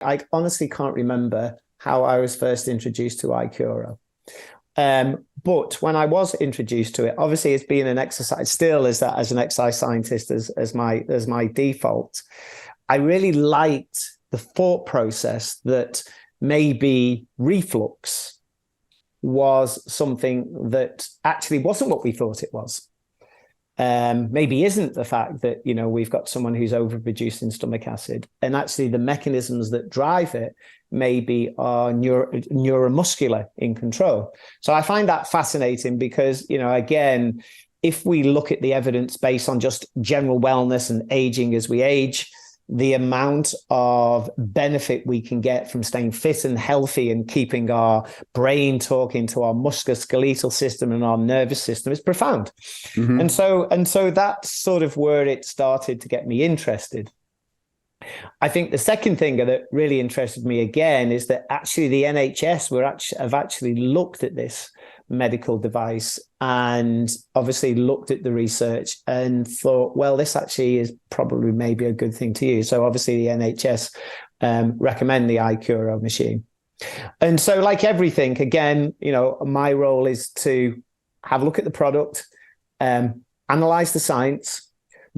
I honestly can't remember how I was first introduced to IQoro. But when I was introduced to it, obviously it's been an exercise, still as an exercise scientist, as my default. I really liked the thought process that maybe reflux was something that actually wasn't what we thought it was. Maybe isn't the fact that, we've got someone who's overproducing stomach acid, and actually the mechanisms that drive it maybe are neuromuscular in control. So I find that fascinating because, again, if we look at the evidence based on just general wellness and aging as we age, the amount of benefit we can get from staying fit and healthy and keeping our brain talking to our musculoskeletal system and our nervous system is profound. Mm-hmm. And so that's sort of where it started to get me interested. I think the second thing that really interested me again is that actually the NHS have actually looked at this medical device and obviously looked at the research and thought, well, this actually is probably maybe a good thing to use. So obviously the NHS recommend the IQoro machine. And so like everything, again, my role is to have a look at the product, analyze the science.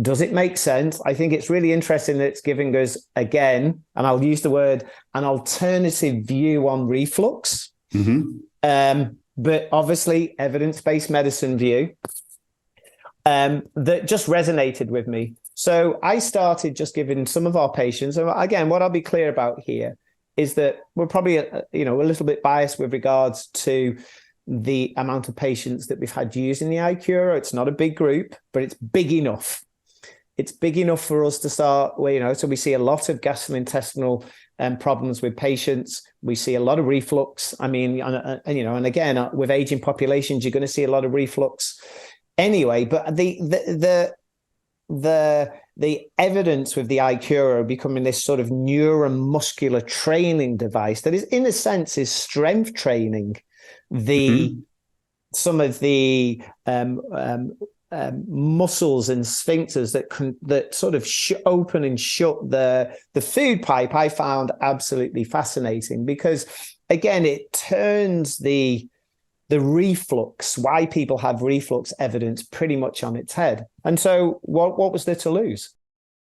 Does it make sense? I think it's really interesting that it's giving us, again, and I'll use the word, an alternative view on reflux. Mm-hmm. But obviously evidence-based medicine view that just resonated with me. So I started just giving some of our patients, and again, what I'll be clear about here is that we're probably a little bit biased with regards to the amount of patients that we've had using the IQoro. It's not a big group, but it's big enough. It's big enough for us to start, so we see a lot of gastrointestinal problems with patients. We see a lot of reflux. I mean, and again, with aging populations, you're going to see a lot of reflux anyway. But the evidence with the IQoro becoming this sort of neuromuscular training device that is, in a sense, is strength training some of the muscles and sphincters that sort of open and shut the food pipe, I found absolutely fascinating because, again, it turns the reflux, why people have reflux evidence, pretty much on its head. And so what was there to lose?